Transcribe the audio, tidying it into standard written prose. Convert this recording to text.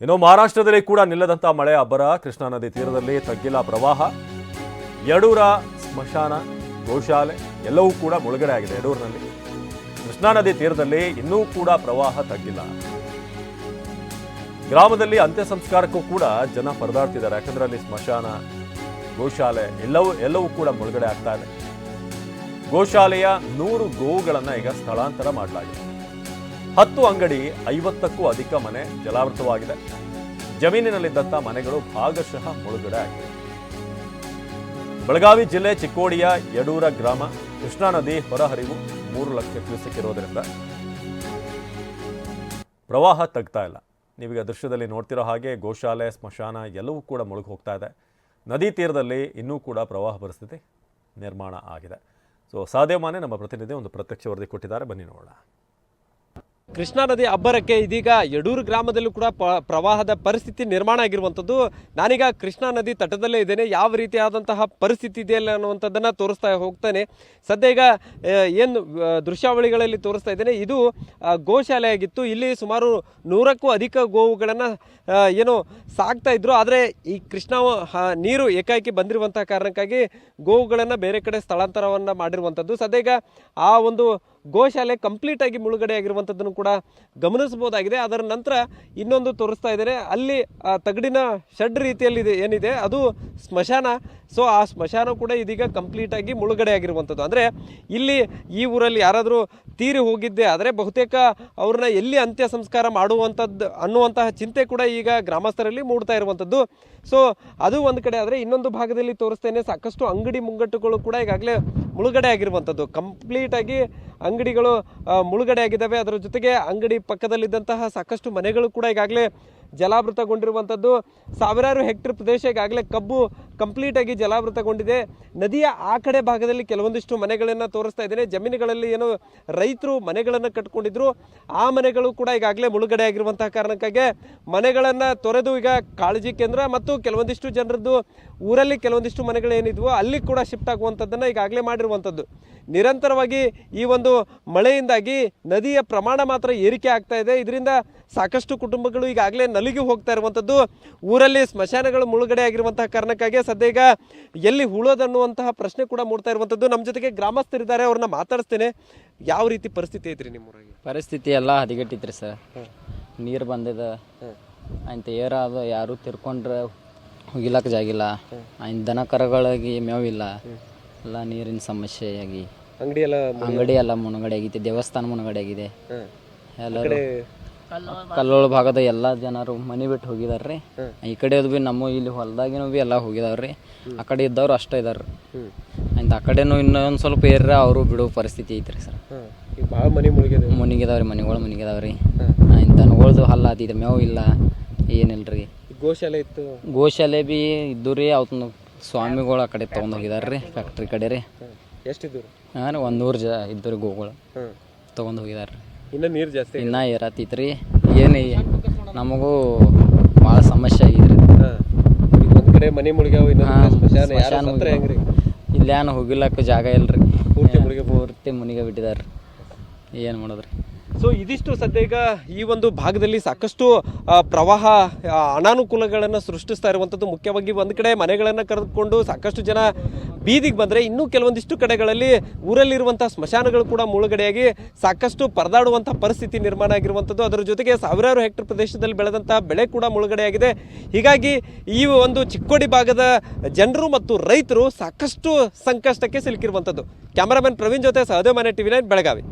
ಇನ್ನು ಮಹಾರಾಷ್ಟ್ರದಲ್ಲಿ ಕೂಡ ನಿಲ್ಲದಂತ ಮಳೆ ಅಬ್ಬರ. ಕೃಷ್ಣಾ ನದಿ ತೀರದಲ್ಲಿ ತಗ್ಗಿಲ್ಲ ಪ್ರವಾಹ. ಯಡೂರ ಸ್ಮಶಾನ, ಗೋಶಾಲೆ ಎಲ್ಲವೂ ಕೂಡ ಮುಳುಗಡೆ ಆಗಿದೆ. ಯಡೂರಿನಲ್ಲಿ ಕೃಷ್ಣಾ ನದಿ ತೀರದಲ್ಲಿ ಇನ್ನೂ ಕೂಡ ಪ್ರವಾಹ ತಗ್ಗಿಲ್ಲ. ಗ್ರಾಮದಲ್ಲಿ ಅಂತ್ಯ ಸಂಸ್ಕಾರಕ್ಕೂ ಕೂಡ ಜನ ಪರದಾಡ್ತಿದ್ದಾರೆ. ಯಾಕಂದ್ರೆ ಅಲ್ಲಿ ಸ್ಮಶಾನ, ಗೋಶಾಲೆ ಎಲ್ಲವೂ ಕೂಡ ಮುಳುಗಡೆ ಆಗ್ತಾ ಇದೆ. ಗೋಶಾಲೆಯ 100 ಗೋವುಗಳನ್ನ ಈಗ ಸ್ಥಳಾಂತರ ಮಾಡಲಾಗಿದೆ. 10 ಅಂಗಡಿ, 50ಕ್ಕೂ ಅಧಿಕ ಮನೆ ಜಲಾವೃತವಾಗಿದೆ. ಜಮೀನಿನಲ್ಲಿದ್ದಂಥ ಮನೆಗಳು ಭಾಗಶಃ ಮುಳುಗಡೆ ಆಗಿದೆ. ಬೆಳಗಾವಿ ಜಿಲ್ಲೆ ಚಿಕ್ಕೋಡಿಯ ಯಡೂರ ಗ್ರಾಮ ಕೃಷ್ಣಾ ನದಿ ಹೊರಹರಿವು 3 ಲಕ್ಷ ಕ್ಯೂಸೆಕ್ ಇರೋದ್ರಿಂದ ಪ್ರವಾಹ ತಗ್ತಾ ಇಲ್ಲ. ನೀವೀಗ ದೃಶ್ಯದಲ್ಲಿ ನೋಡ್ತಿರೋ ಹಾಗೆ ಗೋಶಾಲೆ, ಸ್ಮಶಾನ ಎಲ್ಲವೂ ಕೂಡ ಮುಳುಗಿ ಹೋಗ್ತಾ ಇದೆ. ನದಿ ತೀರದಲ್ಲಿ ಇನ್ನೂ ಕೂಡ ಪ್ರವಾಹ ಪರಿಸ್ಥಿತಿ ನಿರ್ಮಾಣ ಆಗಿದೆ. ಸೊ ಸಾಧ್ಯಮಾನೆ ನಮ್ಮ ಪ್ರತಿನಿಧಿ ಒಂದು ಪ್ರತ್ಯಕ್ಷ ವರದಿ ಕೊಟ್ಟಿದ್ದಾರೆ, ಬನ್ನಿ ನೋಡೋಣ. ಕೃಷ್ಣಾ ನದಿ ಅಬ್ಬರಕ್ಕೆ ಇದೀಗ ಯಡೂರು ಗ್ರಾಮದಲ್ಲೂ ಕೂಡ ಪ್ರವಾಹದ ಪರಿಸ್ಥಿತಿ ನಿರ್ಮಾಣ ಆಗಿರುವಂಥದ್ದು. ನಾನೀಗ ಕೃಷ್ಣಾ ನದಿ ತಟದಲ್ಲೇ ಇದ್ದೇನೆ. ಯಾವ ರೀತಿಯಾದಂತಹ ಪರಿಸ್ಥಿತಿ ಇದೆಯಲ್ಲ ಅನ್ನುವಂಥದ್ದನ್ನು ತೋರಿಸ್ತಾ ಹೋಗ್ತಾನೆ. ಸದ್ಯ ಈಗ ಏನು ದೃಶ್ಯಾವಳಿಗಳಲ್ಲಿ ತೋರಿಸ್ತಾ ಇದ್ದೇನೆ, ಇದು ಗೋಶಾಲೆ ಆಗಿತ್ತು. ಇಲ್ಲಿ ಸುಮಾರು 100ಕ್ಕೂ ಅಧಿಕ ಗೋವುಗಳನ್ನು ಏನು ಸಾಕ್ತಾ ಇದ್ರು. ಆದರೆ ಈ ಕೃಷ್ಣಾ ನೀರು ಏಕಾಏಕಿ ಬಂದಿರುವಂತಹ ಕಾರಣಕ್ಕಾಗಿ ಗೋವುಗಳನ್ನು ಬೇರೆ ಕಡೆ ಸ್ಥಳಾಂತರವನ್ನು ಮಾಡಿರುವಂಥದ್ದು. ಸದ್ಯ ಈಗ ಆ ಒಂದು ಗೋಶಾಲೆ ಕಂಪ್ಲೀಟ್ ಆಗಿ ಮುಳುಗಡೆ ಆಗಿರುವಂಥದ್ದನ್ನು ಕೂಡ ಗಮನಿಸಬಹುದಾಗಿದೆ. ಅದರ ನಂತರ ಇನ್ನೊಂದು ತೋರಿಸ್ತಾ ಇದ್ದಾರೆ, ಅಲ್ಲಿ ತಗಡಿನ ಶೆಡ್ ರೀತಿಯಲ್ಲಿ ಏನಿದೆ ಅದು ಸ್ಮಶಾನ. ಸೊ ಆ ಸ್ಮಶಾನ ಕೂಡ ಇದೀಗ ಕಂಪ್ಲೀಟ್ ಆಗಿ ಮುಳುಗಡೆ ಆಗಿರುವಂಥದ್ದು. ಅಂದರೆ ಇಲ್ಲಿ ಈ ಊರಲ್ಲಿ ಯಾರಾದರೂ ತೀರಿ ಹೋಗಿದ್ದೆ ಆದರೆ ಬಹುತೇಕ ಅವ್ರನ್ನ ಎಲ್ಲಿ ಅಂತ್ಯ ಸಂಸ್ಕಾರ ಮಾಡುವಂಥದ್ದು ಅನ್ನುವಂತಹ ಚಿಂತೆ ಕೂಡ ಈಗ ಗ್ರಾಮಸ್ಥರಲ್ಲಿ ಮೂಡ್ತಾ ಇರುವಂಥದ್ದು. ಸೊ ಅದು ಒಂದು ಕಡೆ. ಆದರೆ ಇನ್ನೊಂದು ಭಾಗದಲ್ಲಿ ತೋರಿಸ್ತೇನೆ, ಸಾಕಷ್ಟು ಅಂಗಡಿ ಮುಂಗಟ್ಟುಗಳು ಕೂಡ ಈಗಾಗಲೇ ಮುಳುಗಡೆ ಆಗಿರುವಂಥದ್ದು. ಕಂಪ್ಲೀಟ್ ಆಗಿ ಅಂಗಡಿಗಳು ಮುಳುಗಡೆ ಆಗಿದ್ದಾವೆ. ಅದರ ಜೊತೆಗೆ ಅಂಗಡಿ ಪಕ್ಕದಲ್ಲಿದ್ದಂತಹ ಸಾಕಷ್ಟು ಮನೆಗಳು ಕೂಡ ಈಗಾಗಲೇ ಜಲಾವೃತಗೊಂಡಿರುವಂಥದ್ದು. ಸಾವಿರಾರು ಹೆಕ್ಟೇರ್ ಪ್ರದೇಶ ಈಗಾಗಲೇ ಕಬ್ಬು ಕಂಪ್ಲೀಟ್ ಆಗಿ ಜಲಾವೃತಗೊಂಡಿದೆ. ನದಿಯ ಆ ಕಡೆ ಭಾಗದಲ್ಲಿ ಕೆಲವೊಂದಿಷ್ಟು ಮನೆಗಳನ್ನು ತೋರಿಸ್ತಾ ಇದ್ದೇನೆ. ಜಮೀನುಗಳಲ್ಲಿ ಏನು ರೈತರು ಮನೆಗಳನ್ನು ಕಟ್ಕೊಂಡಿದ್ರು, ಆ ಮನೆಗಳು ಕೂಡ ಈಗಾಗಲೇ ಮುಳುಗಡೆ ಆಗಿರುವಂತಹ ಕಾರಣಕ್ಕಾಗಿ ಮನೆಗಳನ್ನು ತೊರೆದು ಈಗ ಕಾಳಜಿ ಕೇಂದ್ರ ಮತ್ತು ಕೆಲವೊಂದಿಷ್ಟು ಜನರದ್ದು ಊರಲ್ಲಿ ಕೆಲವೊಂದಿಷ್ಟು ಮನೆಗಳು ಏನಿದ್ವು ಅಲ್ಲಿ ಕೂಡ ಶಿಫ್ಟ್ ಆಗುವಂಥದ್ದನ್ನು ಈಗಾಗಲೇ ಮಾಡಿರುವಂಥದ್ದು. ನಿರಂತರವಾಗಿ ಈ ಒಂದು ಮಳೆಯಿಂದಾಗಿ ನದಿಯ ಪ್ರಮಾಣ ಮಾತ್ರ ಏರಿಕೆ ಆಗ್ತಾ ಇದೆ. ಇದರಿಂದ ಸಾಕಷ್ಟು ಕುಟುಂಬಗಳು ಈಗಾಗಲೇ ನಲಿಗೆ ಹೋಗ್ತಾ ಇರುವಂಥದ್ದು. ಊರಲ್ಲಿ ಸ್ಮಶಾನಗಳು ಮುಳುಗಡೆ ಆಗಿರುವಂತಹ ಕಾರಣಕ್ಕಾಗಿ ಸದ್ಯ ಈಗ ಎಲ್ಲಿ ಉಳೋದನ್ನುವಂತಹ ಪ್ರಶ್ನೆ ಕೂಡ ಮೂಡ್ತಾ ಇರುವಂಥದ್ದು. ನಮ್ಮ ಜೊತೆಗೆ ಗ್ರಾಮಸ್ಥರಿದ್ದಾರೆ, ಅವ್ರನ್ನ ಮಾತಾಡಿಸ್ತೇನೆ. ಯಾವ ರೀತಿ ಪರಿಸ್ಥಿತಿ ಐತ್ರಿ ನಿಮ್ಮೂರಾಗಿ? ಪರಿಸ್ಥಿತಿ ಎಲ್ಲ ಹದಗೆಟ್ಟಿತ್ರಿ ಸರ್. ನೀರು ಬಂದಿದೆ ಅಂತ ಏರಾದ ಯಾರು ತಿರ್ಕೊಂಡ್ರೆ ಹೋಗಿಲಕ್ಕೆ ಜಾಗಿಲ್ಲ. ದನ ಕರುಗಳಿಗೆ ಮೇವಿಲ್ಲ. ಎಲ್ಲ ನೀರಿನ ಸಮಸ್ಯೆ ಆಗಿ ಅಂಗಡಿ ಎಲ್ಲ ಮುಳುಗಡೆ ಆಗೈತಿ. ದೇವಸ್ಥಾನ ಮುಳುಗಡೆ ಆಗಿದೆ. ಎಲ್ಲರೂ ಕಲ್ಲೋಳ ಭಾಗದ ಎಲ್ಲ ಜನರು ಮನೆ ಬಿಟ್ಟು ಹೋಗಿದಾರ್ರಿ. ಈ ಕಡೆ ಭೀ ನಮ್ಮ ಇಲ್ಲಿ ಹೊಲದಾಗಿನೂ ಭೀ ಎಲ್ಲ ಹೋಗಿದಾವ್ರಿ. ಆ ಕಡೆ ಇದ್ದವ್ರು ಅಷ್ಟೇ ಇದಾರೆ. ಆ ಕಡೆನೂ ಇನ್ನೊಂದು ಸ್ವಲ್ಪ ಏರ್ರ ಅವರು ಬಿಡೋ ಪರಿಸ್ಥಿತಿ ಐತ್ರಿ ಸರ್. ಭಾಳ ಮನೆ ಮುನಿಗಿದಾವ್ರಿ, ಮನೆಗಳು ಮುನಿಗಿದಾವ್ರಿ. ದನಗಳ್ದು ಹಲ್ಲ ಆತಿದೆ, ಮೇವು ಇಲ್ಲ, ಏನಿಲ್ರಿ. ಗೋಶಾಲೆ ಇತ್ತು, ಗೋಶಾಲೆ ಭೀ ಇದ್ದು ರೀ. ಅವತ್ತು ಸ್ವಾಮಿಗಳು ಆ ಕಡೆ ತೊಗೊಂಡು ಹೋಗಿದಾರ್ರಿ, ಫ್ಯಾಕ್ಟ್ರಿ ಕಡೆ ರೀ. ಎಷ್ಟಿದ್ದು? ಹಾಂ ರೀ, 100 ಇದ್ದು ರೀ ಗೋಗಳು ತೊಗೊಂಡು ಹೋಗಿದಾರ್ರಿ. ಇನ್ನೂ ನೀರು ಜಾಸ್ತಿ ಇನ್ನೂ ಏರಾತೈತ್ರಿ. ಏನು ನಮಗೂ ಭಾಳ ಸಮಸ್ಯೆ ಆಗಿದ್ರಿ. ಒಂದು ಕಡೆ ಮನೆ ಮುಳುಗ್ಯಾವ, ಇಲ್ಲೇನು ಹೋಗಿಲ್ಲಕ್ಕ ಜಾಗ ಇಲ್ರಿ. ಪೂರ್ತಿ ಮುನಿಗೆ ಬಿಟ್ಟಿದಾರ್ರಿ. ಏನು ಮಾಡೋದ್ರಿ? ಸೊ ಇದಿಷ್ಟು ಸದ್ಯ ಈಗ ಈ ಒಂದು ಭಾಗದಲ್ಲಿ ಸಾಕಷ್ಟು ಪ್ರವಾಹ ಅನಾನುಕೂಲಗಳನ್ನು ಸೃಷ್ಟಿಸ್ತಾ ಇರುವಂಥದ್ದು. ಮುಖ್ಯವಾಗಿ ಒಂದು ಕಡೆ ಮನೆಗಳನ್ನು ಕರೆದುಕೊಂಡು ಸಾಕಷ್ಟು ಜನ ಬೀದಿಗೆ ಬಂದರೆ, ಇನ್ನೂ ಕೆಲವೊಂದಿಷ್ಟು ಕಡೆಗಳಲ್ಲಿ ಊರಲ್ಲಿರುವಂಥ ಸ್ಮಶಾನಗಳು ಕೂಡ ಮುಳುಗಡೆಯಾಗಿ ಸಾಕಷ್ಟು ಪರದಾಡುವಂಥ ಪರಿಸ್ಥಿತಿ ನಿರ್ಮಾಣ ಆಗಿರುವಂಥದ್ದು. ಅದರ ಜೊತೆಗೆ ಸಾವಿರಾರು ಹೆಕ್ಟೇರ್ ಪ್ರದೇಶದಲ್ಲಿ ಬೆಳೆದಂಥ ಬೆಳೆ ಕೂಡ ಮುಳುಗಡೆಯಾಗಿದೆ. ಹೀಗಾಗಿ ಈ ಒಂದು ಚಿಕ್ಕೋಡಿ ಭಾಗದ ಜನರು ಮತ್ತು ರೈತರು ಸಾಕಷ್ಟು ಸಂಕಷ್ಟಕ್ಕೆ ಸಿಲುಕಿರುವಂಥದ್ದು. ಕ್ಯಾಮರಾಮನ್ ಪ್ರವೀಣ್ ಜೊತೆ ಸಹದೇವ್ ಮನೆ, TV9 ಬೆಳಗಾವಿ.